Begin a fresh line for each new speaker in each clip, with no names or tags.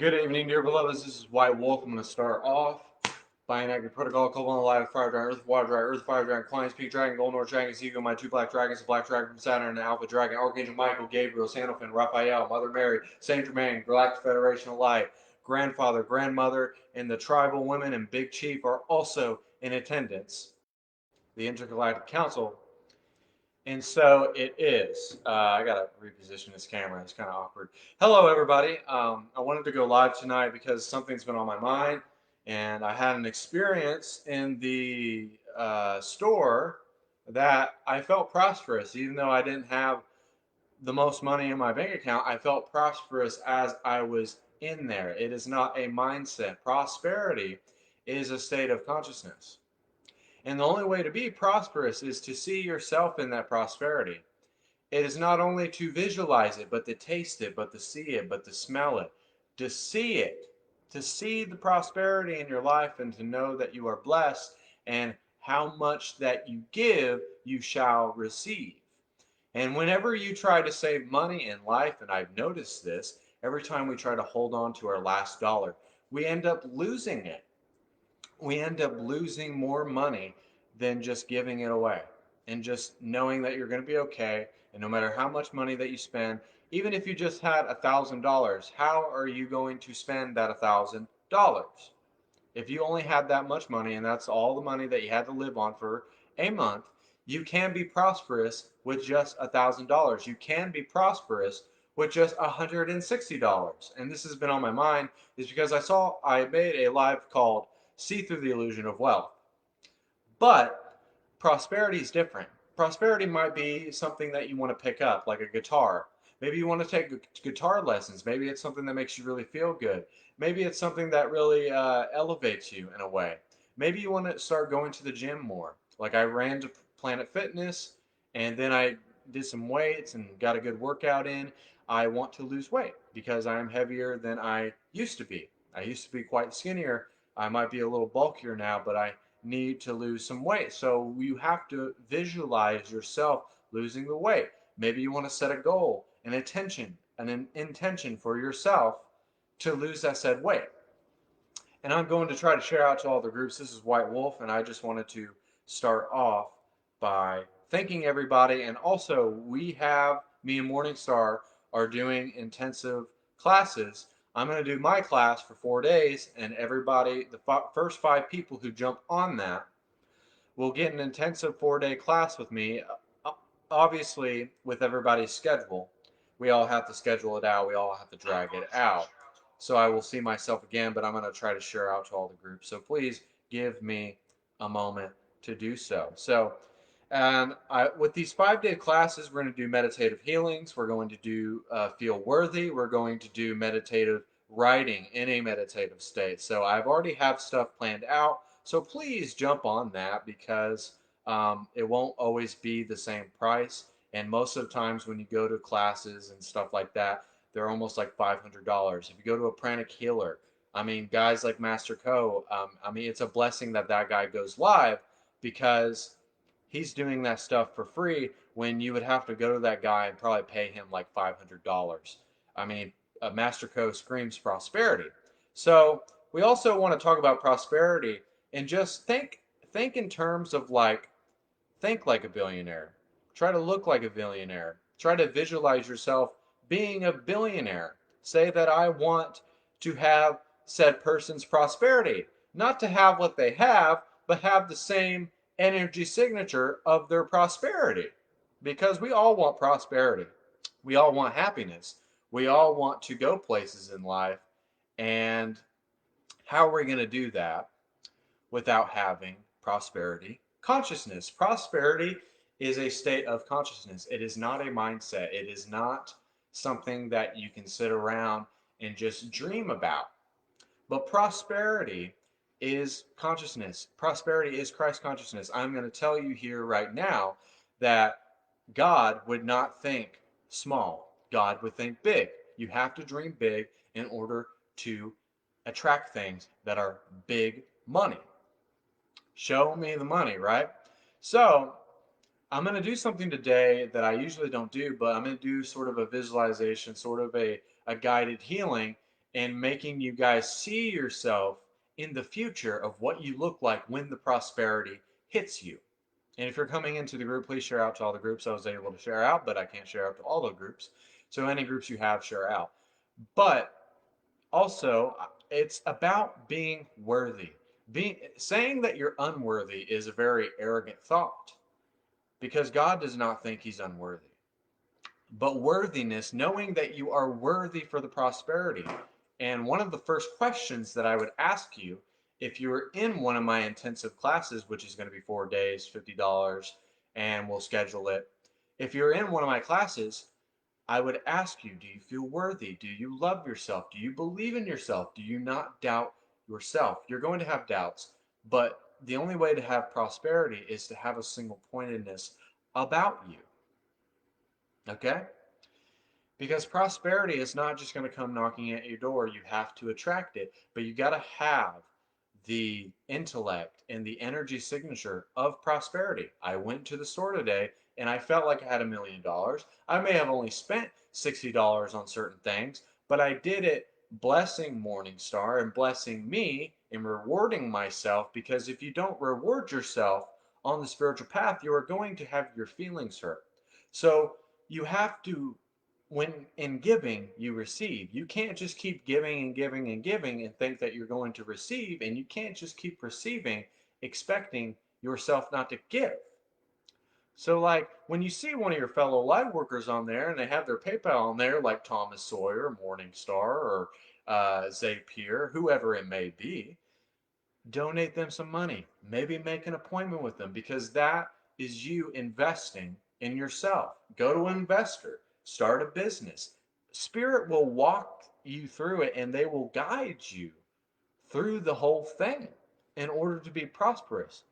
Good evening, dear beloveds. This is White Wolf. I'm going to start off by enacting protocol. Couple on the live fire dragon, earth, water dragon, earth, fire dragon, clients, peak dragon, gold north dragon, Seagull, my two black dragons, a black dragon from Saturn, and alpha dragon, Archangel Michael, Gabriel, Sandalphon, Raphael, Mother Mary, Saint Germain, Galactic Federation of Light, grandfather, grandmother, and the tribal women and big chief are also in attendance. The Intergalactic Council. And so it is. I got to reposition this camera. It's kind of awkward. Hello, everybody. I wanted to go live tonight because something's been on my mind. And I had an experience in the store that I felt prosperous. Even though I didn't have the most money in my bank account, I felt prosperous as I was in there. It is not a mindset. Prosperity is a state of consciousness. And the only way to be prosperous is to see yourself in that prosperity. It is not only to visualize it, but to taste it, but to see it, but to smell it, to see it, to see the prosperity in your life and to know that you are blessed and how much that you give, you shall receive. And whenever you try to save money in life, and I've noticed this, every time we try to hold on to our last dollar, we end up losing it. We end up losing more money than just giving it away and just knowing that you're going to be okay. And no matter how much money that you spend, even if you just had $1,000, how are you going to spend that $1,000? If you only had that much money and that's all the money that you had to live on for a month, you can be prosperous with just $1,000. You can be prosperous with just $160. And this has been on my mind is because I made a live called See Through the Illusion of Wealth. But prosperity is different. Prosperity might be something that you want to pick up, like a guitar. Maybe you want to take guitar lessons. Maybe it's something that makes you really feel good. Maybe it's something that really elevates you in a way. Maybe you want to start going to the gym more. Like I ran to Planet Fitness and then I did some weights and got a good workout in. I want to lose weight because I am heavier than I used to be. I used to be quite skinnier. I might be a little bulkier now, but I need to lose some weight. So you have to visualize yourself losing the weight. Maybe you want to set a goal, an intention for yourself to lose that said weight. And I'm going to try to share out to all the groups. This is White Wolf, and I just wanted to start off by thanking everybody. And also, me and MorningStar are doing intensive classes. I'm going to do my class for 4 days, and everybody, the first 5 people who jump on that, will get an intensive 4-day class with me. Obviously, with everybody's schedule, we all have to schedule it out. We all have to drag it out. So I will see myself again, but I'm going to try to share out to all the groups. So please give me a moment to do so. With these 5-day classes, we're going to do meditative healings. We're going to do feel worthy. We're going to do meditative writing in a meditative state. So I've already have stuff planned out. So please jump on that because it won't always be the same price. And most of the times when you go to classes and stuff like that, they're almost like $500. If you go to a pranic healer, I mean, guys like Master Co, it's a blessing that that guy goes live because he's doing that stuff for free when you would have to go to that guy and probably pay him like $500. I mean, Master Co screams prosperity. So we also want to talk about prosperity and just think in terms of like think like a billionaire. Try to look like a billionaire. Try to visualize yourself being a billionaire. Say that I want to have said person's prosperity, not to have what they have, but have the same energy signature of their prosperity. Because we all want prosperity. We all want happiness. We all want to go places in life. And how are we going to do that without having prosperity consciousness? Prosperity is a state of consciousness. It is not a mindset. It is not something that you can sit around and just dream about. But prosperity is consciousness. Prosperity is Christ consciousness. I'm going to tell you here right now that God would not think small. God would think big. You have to dream big in order to attract things that are big money. Show me the money, right? So I'm going to do something today that I usually don't do, but I'm going to do sort of a visualization, sort of a guided healing. and making you guys see yourself in the future of what you look like when the prosperity hits you. And if you're coming into the group, please share out to all the groups I was able to share out, but I can't share out to all the groups. So any groups you have, share out. But also, it's about being worthy. Saying that you're unworthy is a very arrogant thought because God does not think he's unworthy. But worthiness, knowing that you are worthy for the prosperity. And one of the first questions that I would ask you if you were in one of my intensive classes, which is going to be 4 days, $50, and we'll schedule it. If you're in one of my classes, I would ask you, do you feel worthy? Do you love yourself? Do you believe in yourself? Do you not doubt yourself? You're going to have doubts, but the only way to have prosperity is to have a single pointedness about you. Okay? Because prosperity is not just going to come knocking at your door. You have to attract it, but you got to have the intellect and the energy signature of prosperity. I went to the store today and I felt like I had $1,000,000. I may have only spent $60 on certain things, but I did it blessing Morningstar and blessing me and rewarding myself, because if you don't reward yourself on the spiritual path, you are going to have your feelings hurt. So you have to, when in giving, you receive. You can't just keep giving and giving and giving and think that you're going to receive, and you can't just keep receiving expecting yourself not to give. So, like when you see one of your fellow light workers on there and they have their PayPal on there, like Thomas Sawyer, Morningstar, or Zapier, whoever it may be, donate them some money. Maybe make an appointment with them, because that is you investing in yourself. Go to an investor, start a business. Spirit will walk you through it and they will guide you through the whole thing in order to be prosperous.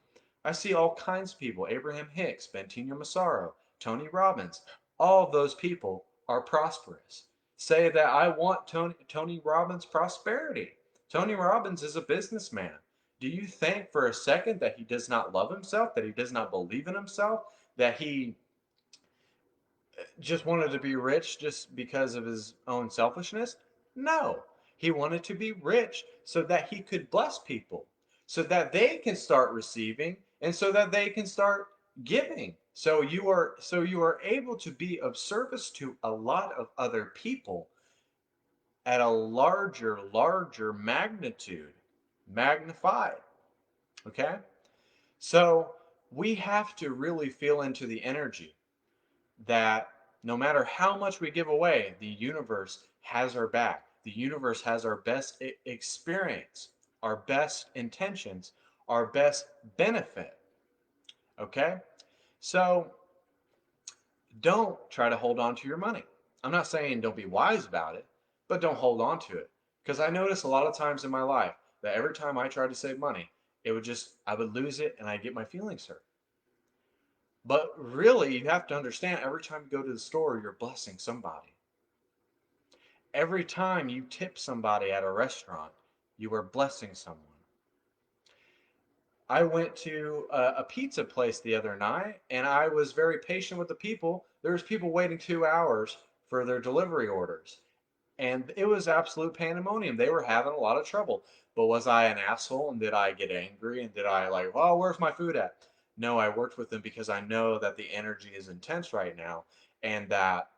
I see all kinds of people: Abraham Hicks, Bentinho Massaro, Tony Robbins. All of those people are prosperous. Say that I want Tony Robbins' prosperity. Tony Robbins is a businessman. Do you think for a second that he does not love himself, that he does not believe in himself, that he just wanted to be rich just because of his own selfishness? No. He wanted to be rich so that he could bless people, so that they can start receiving and so that they can start giving. So you are able to be of service to a lot of other people at a larger magnitude, magnified. Okay? So we have to really feel into the energy that no matter how much we give away, the universe has our back. The universe has our best experience, our best intentions, our best benefit. Okay? So don't try to hold on to your money. I'm not saying don't be wise about it, but don't hold on to it. Because I notice a lot of times in my life that every time I tried to save money, I would lose it and I'd get my feelings hurt. But really, you have to understand, every time you go to the store, you're blessing somebody. Every time you tip somebody at a restaurant, you are blessing someone. I went to a pizza place the other night and I was very patient with the people. There was people waiting 2 hours for their delivery orders. And it was absolute pandemonium. They were having a lot of trouble. But was I an asshole and did I get angry and did I like, oh, where's my food at? No, I worked with them because I know that the energy is intense right now, and that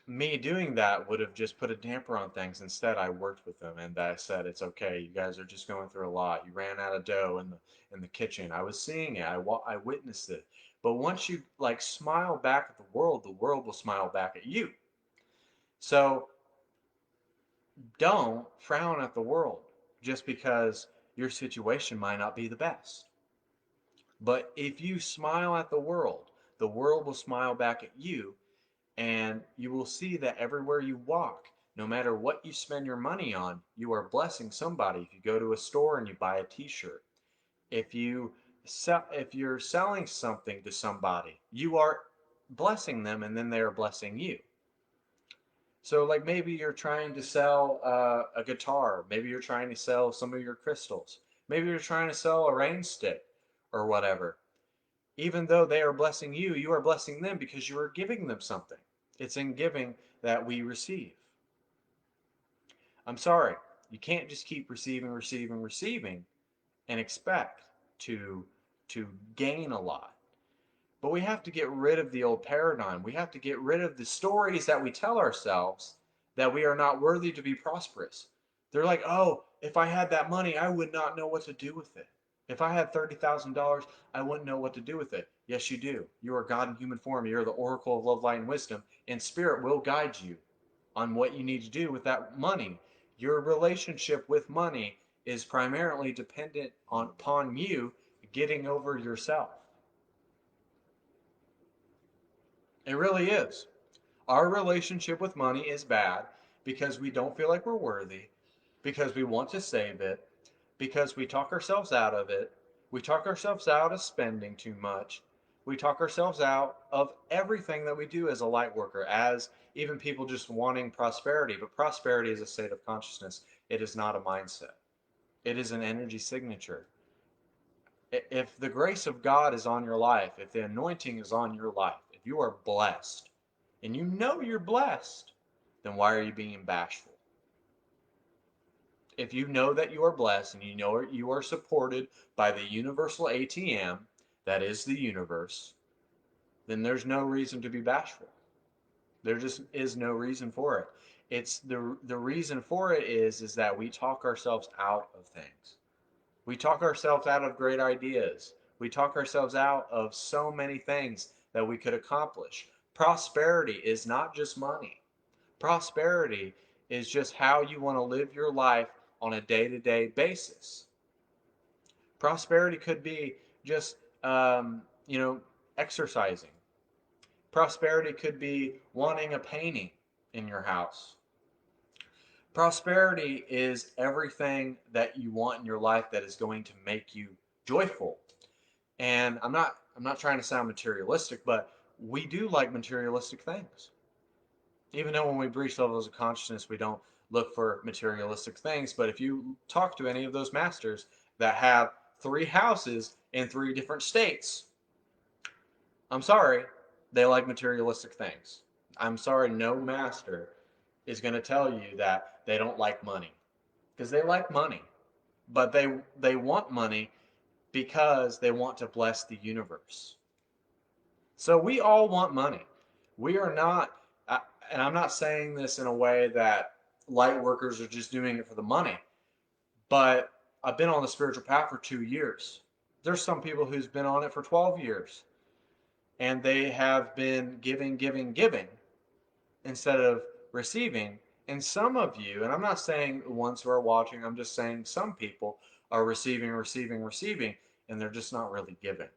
me doing that would have just put a damper on things. Instead, I worked with them and I said, "It's okay. You guys are just going through a lot. You ran out of dough in the kitchen. I was seeing it. I witnessed it. But once you like smile back at the world will smile back at you. So don't frown at the world just because your situation might not be the best. But if you smile at the world will smile back at you, and you will see that everywhere you walk, no matter what you spend your money on, you are blessing somebody. If you go to a store and you buy a t-shirt, if you're selling something to somebody, you are blessing them and then they are blessing you. So like maybe you're trying to sell a guitar, maybe you're trying to sell some of your crystals, maybe you're trying to sell a rain stick or whatever. Even though they are blessing you, you are blessing them because you are giving them something. It's in giving that we receive. I'm sorry, you can't just keep receiving, receiving, receiving and expect to to gain a lot. But we have to get rid of the old paradigm. We have to get rid of the stories that we tell ourselves that we are not worthy to be prosperous. They're like, oh, if I had that money, I would not know what to do with it. If I had $30,000, I wouldn't know what to do with it. Yes, you do. You are God in human form. You're the oracle of love, light, and wisdom, and spirit will guide you on what you need to do with that money. Your relationship with money is primarily dependent upon you getting over yourself. It really is. Our relationship with money is bad because we don't feel like we're worthy, because we want to save it, because we talk ourselves out of it. We talk ourselves out of spending too much. We talk ourselves out of everything that we do as a light worker, as even people just wanting prosperity. But prosperity is a state of consciousness, it is not a mindset, it is an energy signature. If the grace of God is on your life, if the anointing is on your life, if you are blessed, and you know you're blessed, then why are you being bashful? If you know that you are blessed and you know you are supported by the universal ATM, that is the universe, then there's no reason to be bashful. There just is no reason for it. It's the reason for it is that we talk ourselves out of things. We talk ourselves out of great ideas. We talk ourselves out of so many things that we could accomplish. Prosperity is not just money. Prosperity is just how you want to live your life on a day to day basis. Prosperity could be just, exercising. Prosperity could be wanting a painting in your house. Prosperity is everything that you want in your life that is going to make you joyful. And I'm not trying to sound materialistic, but we do like materialistic things. Even though when we reach levels of consciousness, we don't look for materialistic things. But if you talk to any of those masters that have three houses in three different states, I'm sorry, they like materialistic things. I'm sorry, no master is going to tell you that they don't like money, because they like money, but they want money because they want to bless the universe. So we all want money. We are not, and I'm not saying this in a way that light workers are just doing it for the money, but I've been on the spiritual path for 2 years. There's some people who's been on it for 12 years, and they have been giving, giving, giving instead of receiving. And some of you, and I'm not saying the ones who are watching, I'm just saying some people are receiving, receiving, receiving, and they're just not really giving.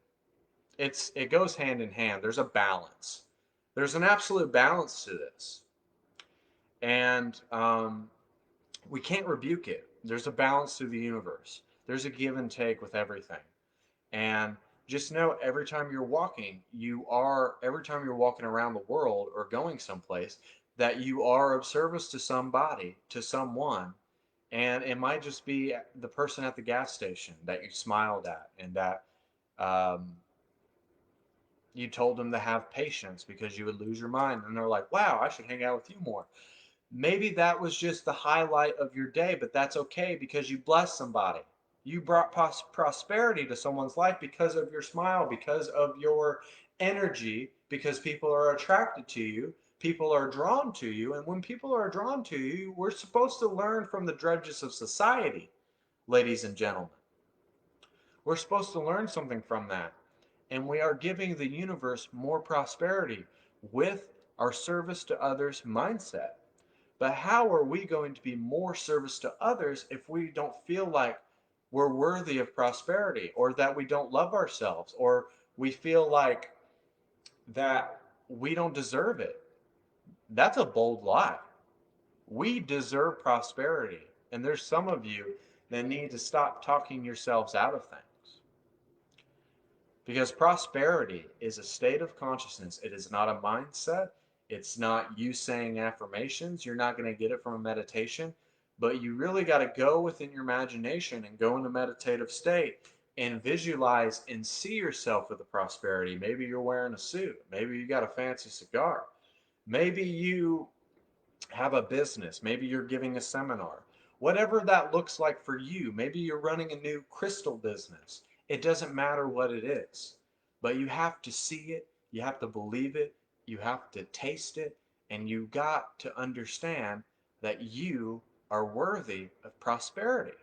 It goes hand in hand. There's a balance. There's an absolute balance to this, and we can't rebuke it. There's a balance to the universe. There's a give and take with everything, and just know every time you're walking, every time you're walking around the world or going someplace, that you are of service to somebody, to someone, and it might just be the person at the gas station that you smiled at and that um, you told them to have patience because you would lose your mind, and they're like, wow, I should hang out with you more. Maybe that was just the highlight of your day, but that's okay because you blessed somebody. You brought prosperity to someone's life because of your smile, because of your energy, because people are attracted to you, people are drawn to you. And when people are drawn to you, we're supposed to learn from the drudges of society, ladies and gentlemen. We're supposed to learn something from that. And we are giving the universe more prosperity with our service to others mindset. But how are we going to be more service to others if we don't feel like we're worthy of prosperity, or that we don't love ourselves, or we feel like that we don't deserve it? That's a bold lie. We deserve prosperity. And there's some of you that need to stop talking yourselves out of things. Because prosperity is a state of consciousness. It is not a mindset. It's not you saying affirmations. You're not going to get it from a meditation. But you really got to go within your imagination and go in a meditative state and visualize and see yourself with the prosperity. Maybe you're wearing a suit. Maybe you got a fancy cigar. Maybe you have a business. Maybe you're giving a seminar. Whatever that looks like for you, maybe you're running a new crystal business. It doesn't matter what it is, but you have to see it, you have to believe it, you have to taste it, and you got to understand that you are worthy of prosperity.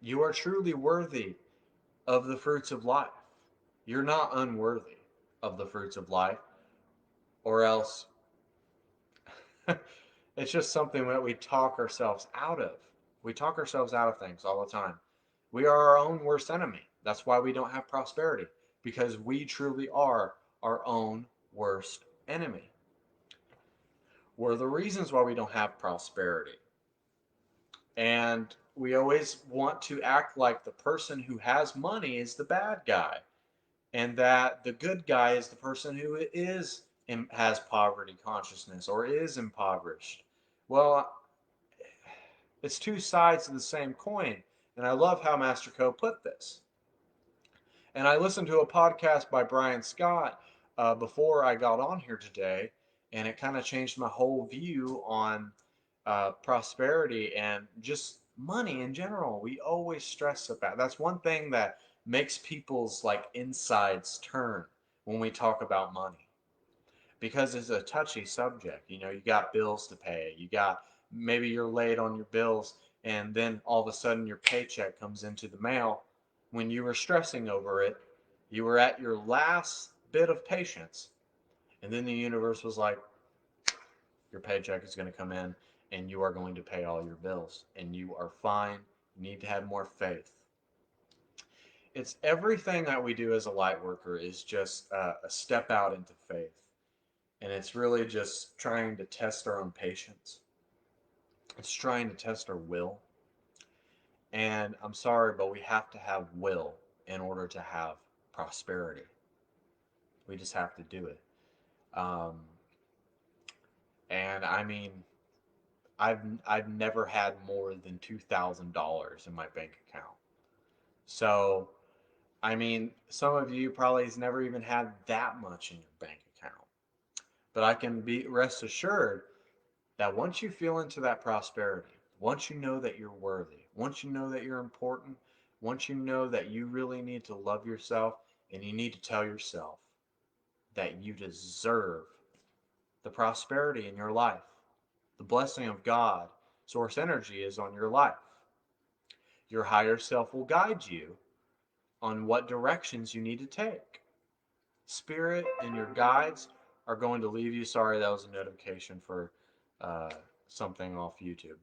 You are truly worthy of the fruits of life. You're not unworthy of the fruits of life, or else it's just something that we talk ourselves out of. We talk ourselves out of things all the time. We are our own worst enemy. That's why we don't have prosperity, because we truly are our own worst enemy. We're the reasons why we don't have prosperity. And we always want to act like the person who has money is the bad guy, and that the good guy is the person who is has poverty consciousness or is impoverished. Well, it's two sides of the same coin, and I love how Master Co put this. And I listened to a podcast by Brian Scott before I got on here today, and it kind of changed my whole view on prosperity and just money in general. We always stress about that's one thing that makes people's like insides turn when we talk about money, because it's a touchy subject. You know, you got bills to pay, you got maybe you're late on your bills, and then all of a sudden your paycheck comes into the mail. When you were stressing over it, you were at your last bit of patience, and then the universe was like, your paycheck is going to come in and you are going to pay all your bills and you are fine. You need to have more faith. It's everything that we do as a light worker is just a step out into faith. And it's really just trying to test our own patience. It's trying to test our will. And I'm sorry, but we have to have will in order to have prosperity. We just have to do it. Um, and I mean, I've never had more than $2,000 in my bank account. So I mean, some of you probably has never even had that much in your bank account. But I can be rest assured that once you feel into that prosperity, once you know that you're worthy, once you know that you're important, once you know that you really need to love yourself and you need to tell yourself that you deserve the prosperity in your life, the blessing of God, source energy is on your life. Your higher self will guide you on what directions you need to take. Spirit and your guides are going to leave you. Sorry, that was a notification for uh, something off YouTube.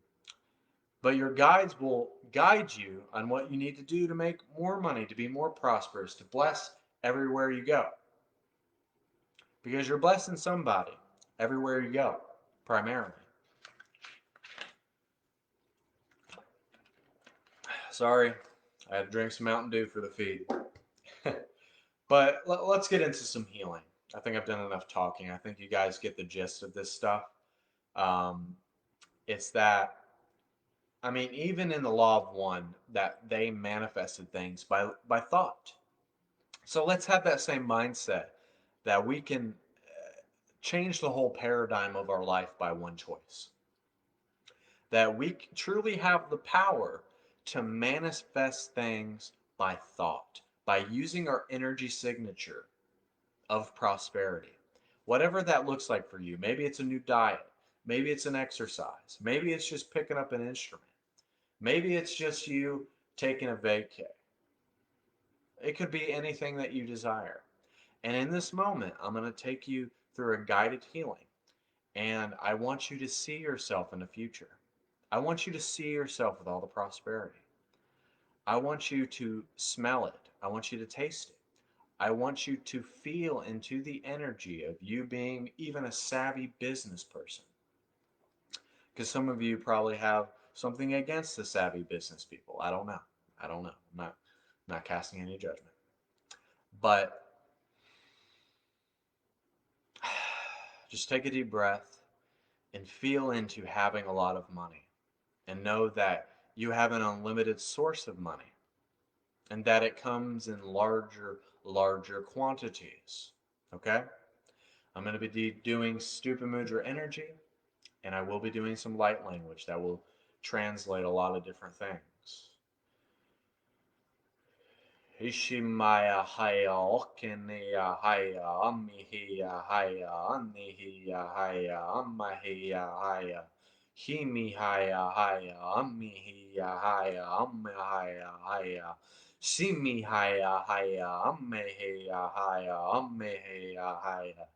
But your guides will guide you on what you need to do to make more money, to be more prosperous, to bless everywhere you go. Because you're blessing somebody everywhere you go, primarily. Sorry, I had to drink some Mountain Dew for the feed. But let's get into some healing. I think I've done enough talking. I think you guys get the gist of this stuff. Um, it's that, I mean, even in the law of one, that they manifested things by thought. So let's have that same mindset that we can change the whole paradigm of our life by one choice. That we truly have the power to manifest things by thought, by using our energy signature of prosperity. Whatever that looks like for you. Maybe it's a new diet. Maybe it's an exercise. Maybe it's just picking up an instrument. Maybe it's just you taking a vacay. It could be anything that you desire. And in this moment, I'm going to take you through a guided healing. And I want you to see yourself in the future. I want you to see yourself with all the prosperity. I want you to smell it. I want you to taste it. I want you to feel into the energy of you being even a savvy business person. Because some of you probably have something against the savvy business people. I don't know. I don't know. I'm not casting any judgment. But just take a deep breath and feel into having a lot of money. And know that you have an unlimited source of money. And that it comes in larger quantities. Okay? I'm going to be doing Stupa Mudra energy. And I will be doing some light language that will translate a lot of different things. Ishimaya haya okenia haya amihia haya anihia haya amahia haya himi haya haya amihia haya amahia haya simi haya haya amehia haya amehia haya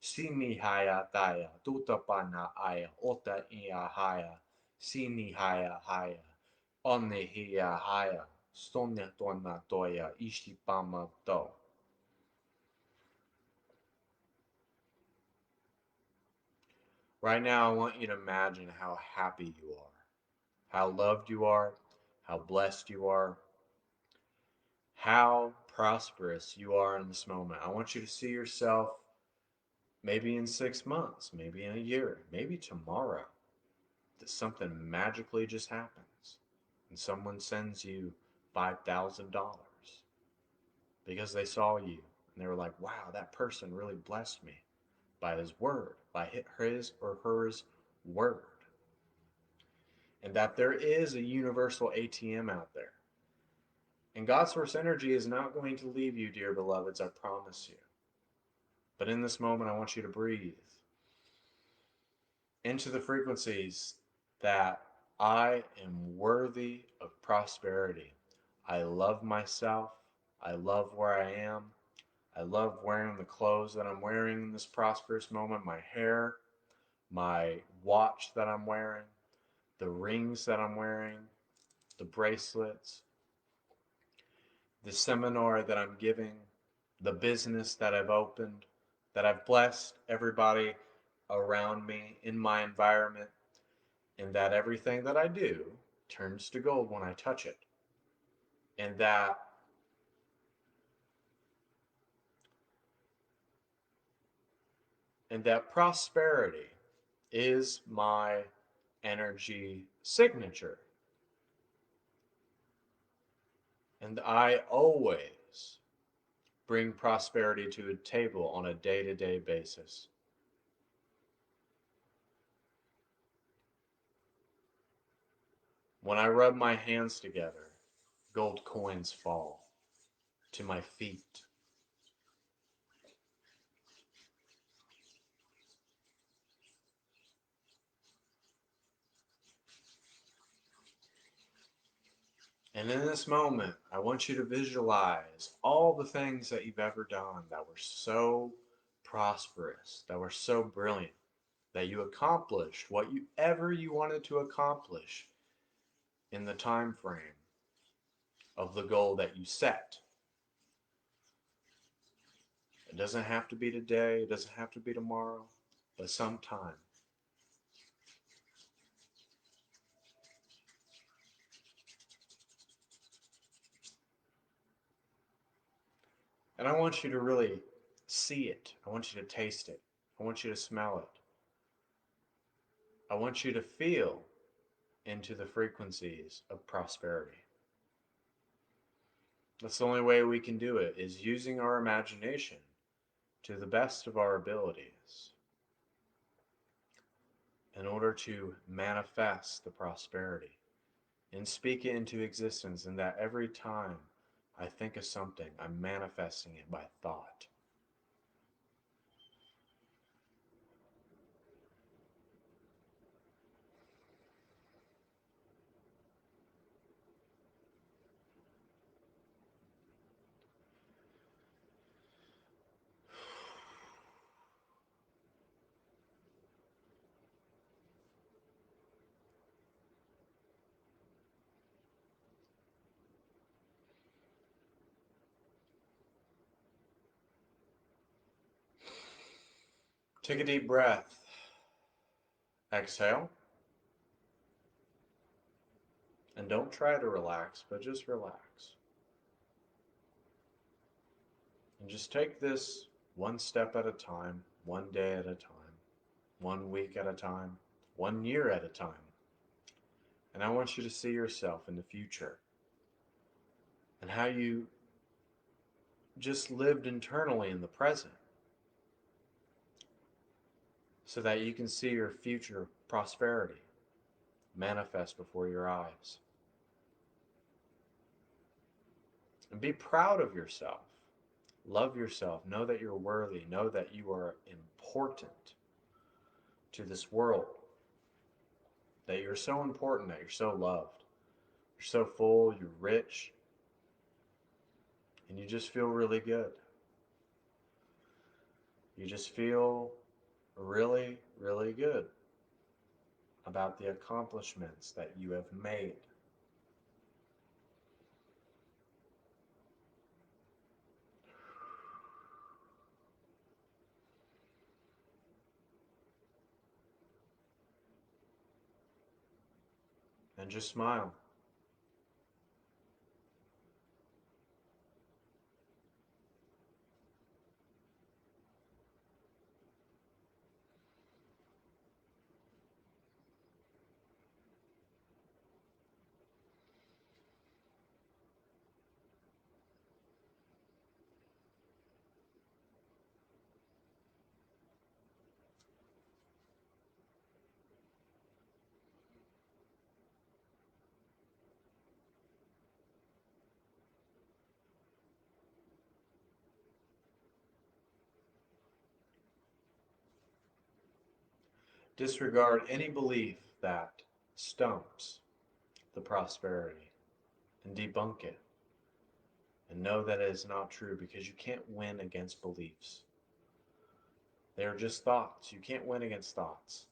simi haya taya tutapana aya ota ia haya simi haya haya onehia haya Sonia Dona Doya Ishipama Do. Right now, I want you to imagine how happy you are, how loved you are, how blessed you are, how prosperous you are in this moment. I want you to see yourself maybe in 6 months, maybe in a year, maybe tomorrow, that something magically just happens and someone sends you $5,000 because they saw you and they were like, wow, that person really blessed me by his word, by his or hers word. And that there is a universal ATM out there. And God's source energy is not going to leave you, dear beloveds, I promise you. But in this moment, I want you to breathe into the frequencies that I am worthy of prosperity. I love myself. I love where I am. I love wearing the clothes that I'm wearing in this prosperous moment, my hair, my watch that I'm wearing, the rings that I'm wearing, the bracelets, the seminar that I'm giving, the business that I've opened, that I've blessed everybody around me in my environment, and that everything that I do turns to gold when I touch it. And that prosperity is my energy signature. And I always bring prosperity to a table on a day-to-day basis. When I rub my hands together, gold coins fall to my feet. And in this moment, I want you to visualize all the things that you've ever done that were so prosperous, that were so brilliant, that you accomplished whatever you wanted to accomplish in the time frame of the goal that you set. It doesn't have to be today, it doesn't have to be tomorrow, but sometime. And I want you to really see it. I want you to taste it. I want you to smell it. I want you to feel into the frequencies of prosperity. That's the only way we can do it, is using our imagination to the best of our abilities in order to manifest the prosperity and speak it into existence. And that every time I think of something, I'm manifesting it by thought. Take a deep breath. Exhale. And don't try to relax, but just relax. And just take this one step at a time, one day at a time, 1 week at a time, 1 year at a time. And I want you to see yourself in the future and how you just lived internally in the present so that you can see your future prosperity manifest before your eyes. And be proud of yourself. Love yourself. Know that you're worthy. Know that you are important to this world. That you're so important, that you're so loved. You're so full, you're rich, and you just feel really good. You just feel really, really good about the accomplishments that you have made. And just smile. Disregard any belief that stumps the prosperity and debunk it. And know that it is not true, because you can't win against beliefs. They are just thoughts. You can't win against thoughts.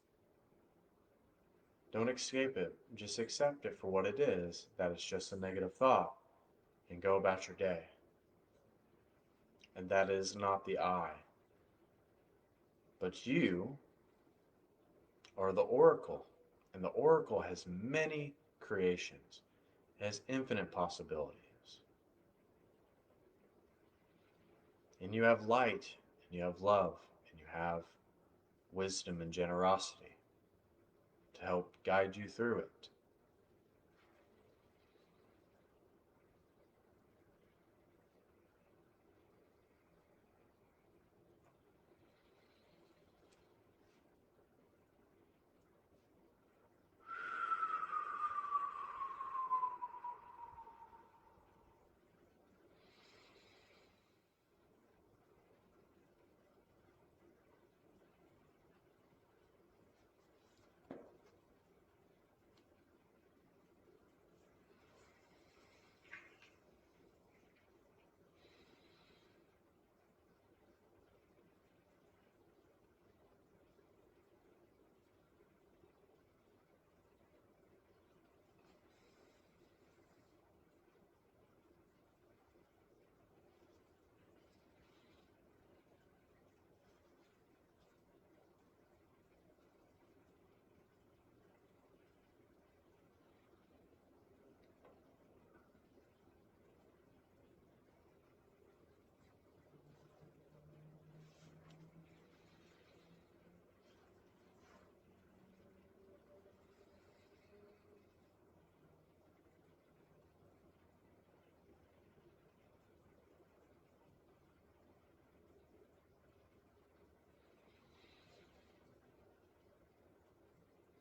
Don't escape it. Just accept it for what it is, that it's just a negative thought, and go about your day. And that is not the I. But you are the oracle. And the oracle has many creations. It has infinite possibilities. And you have light, and you have love, and you have wisdom and generosity to help guide you through it.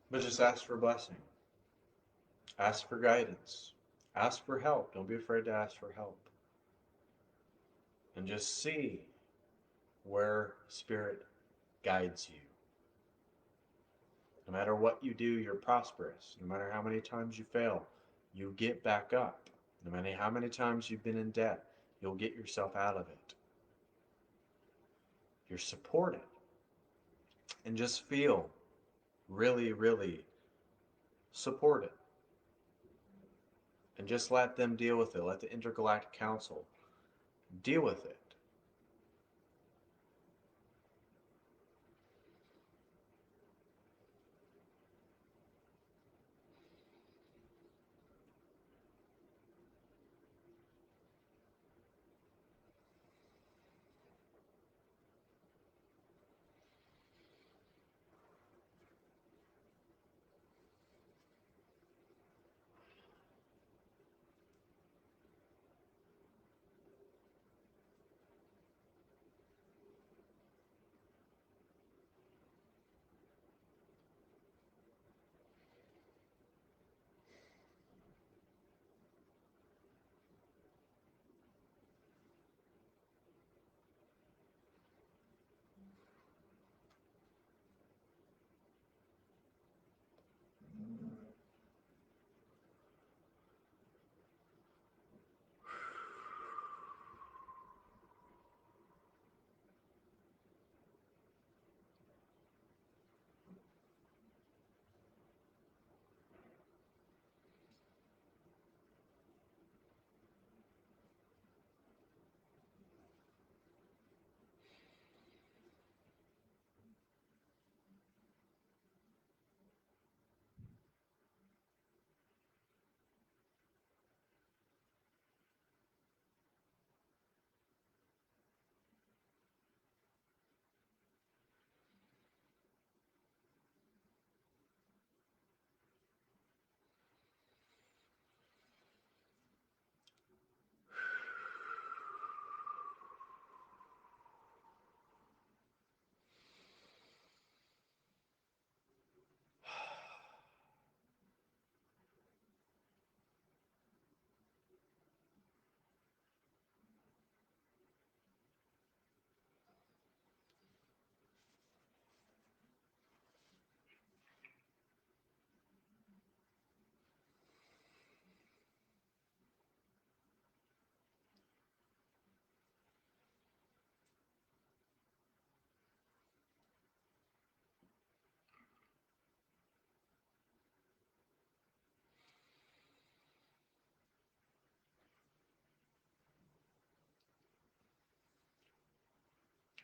But just ask for blessing. Ask for guidance. Ask for help. Don't be afraid to ask for help. And just see where Spirit guides you. No matter what you do, you're prosperous. No matter how many times you fail, you get back up. No matter how many times you've been in debt, you'll get yourself out of it. You're supported. And just feel really, really supported. And just let them deal with it. Let the Intergalactic Council deal with it.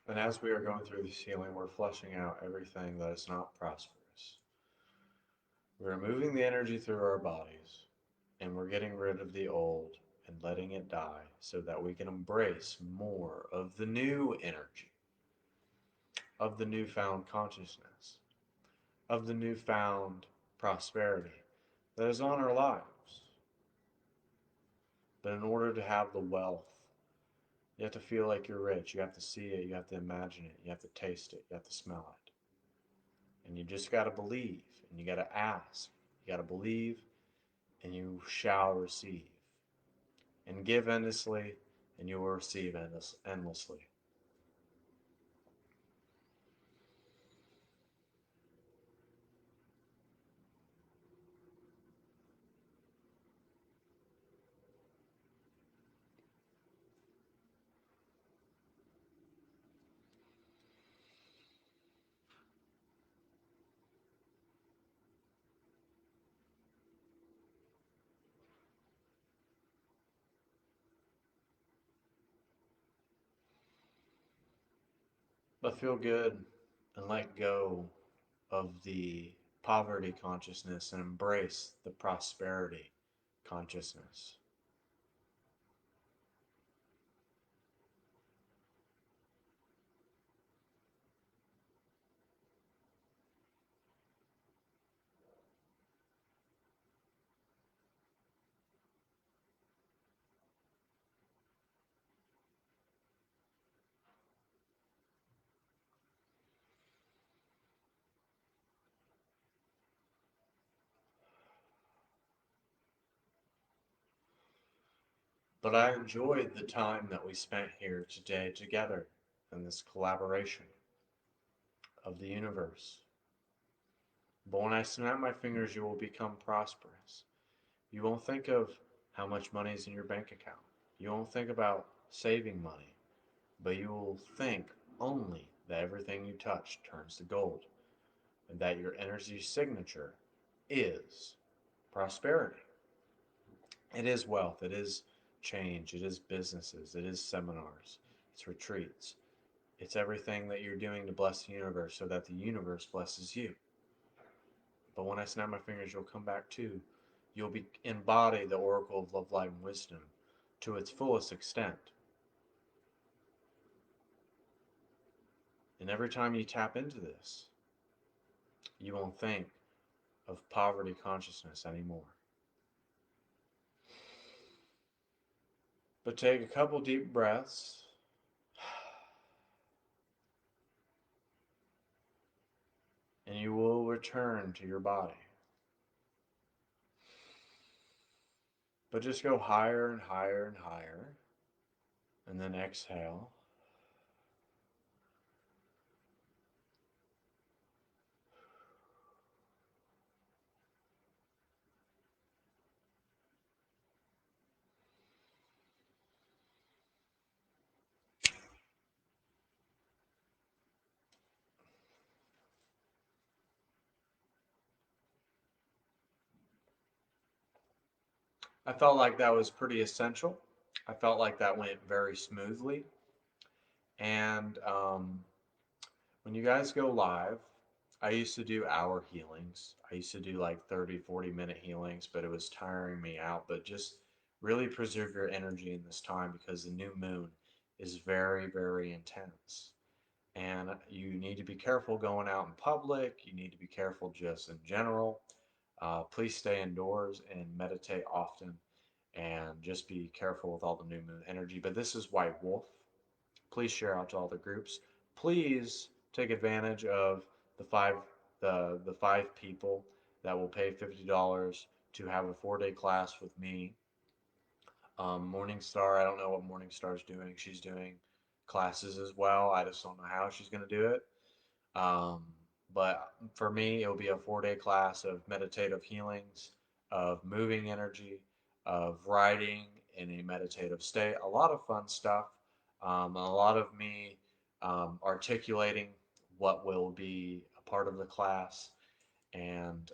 And as we are going through this healing, we're flushing out everything that is not prosperous. We're moving the energy through our bodies, and we're getting rid of the old and letting it die so that we can embrace more of the new energy, of the newfound consciousness, of the newfound prosperity that is on our lives. But in order to have the wealth, you have to feel like you're rich. You have to see it. You have to imagine it. You have to taste it. You have to smell it. And you just got to believe. And you got to ask. You got to believe. And you shall receive. And give endlessly. And you will receive endlessly. But feel good and let go of the poverty consciousness and embrace the prosperity consciousness. But I enjoyed the time that we spent here today together in this collaboration of the universe. But when I snap my fingers, you will become prosperous. You won't think of how much money is in your bank account. You won't think about saving money, but you will think only that everything you touch turns to gold and that your energy signature is prosperity. It is wealth, it is change, it is businesses, it is seminars, it's retreats. It's everything that you're doing to bless the universe so that the universe blesses you. But when I snap my fingers, you'll come back too. You'll embody the oracle of love, light, and wisdom to its fullest extent. And every time you tap into this, you won't think of poverty consciousness anymore. But take a couple deep breaths and you will return to your body. But just go higher and higher and higher. And then exhale. I felt like that was pretty essential. I felt like that went very smoothly. And when you guys go live, I used to do hour healings. I used to do like 30, 40-minute healings, but it was tiring me out. But just really preserve your energy in this time because the new moon is very, very intense. And you need to be careful going out in public. You need to be careful just in general. Please stay indoors and meditate often and just be careful with all the new moon energy. But this is White Wolf. Please share out to all the groups. Please take advantage of the five people that will pay $50 to have a 4-day class with me. Morningstar, I don't know what Morningstar is doing. She's doing classes as well. I just don't know how she's going to do it. Um, but for me, it'll be a 4-day class of meditative healings, of moving energy, of writing in a meditative state. A lot of fun stuff. A lot of me articulating what will be a part of the class and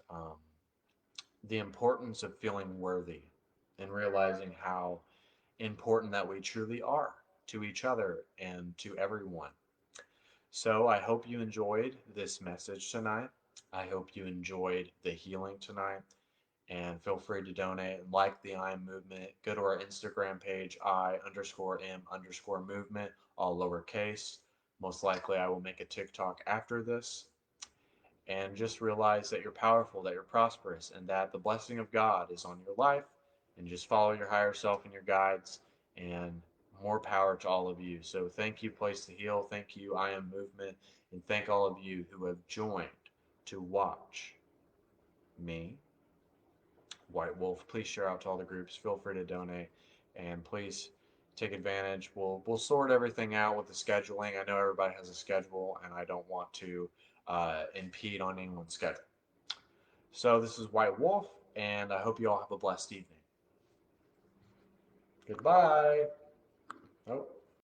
the importance of feeling worthy and realizing how important that we truly are to each other and to everyone. So I hope you enjoyed this message tonight. I hope you enjoyed the healing tonight. And feel free to donate and like the I Am Movement. Go to our Instagram page, I_am_movement, all lowercase. Most likely, I will make a TikTok after this. And just realize that you're powerful, that you're prosperous, and that the blessing of God is on your life. And just follow your higher self and your guides. And more power to all of you. So thank you, Place to Heal. Thank you, I Am Movement. And thank all of you who have joined to watch me, White Wolf. Please share out to all the groups. Feel free to donate, and please take advantage. We'll sort everything out with the scheduling. I know everybody has a schedule, and I don't want to impede on anyone's schedule. So this is White Wolf, and I hope you all have a blessed evening. Goodbye. Oh.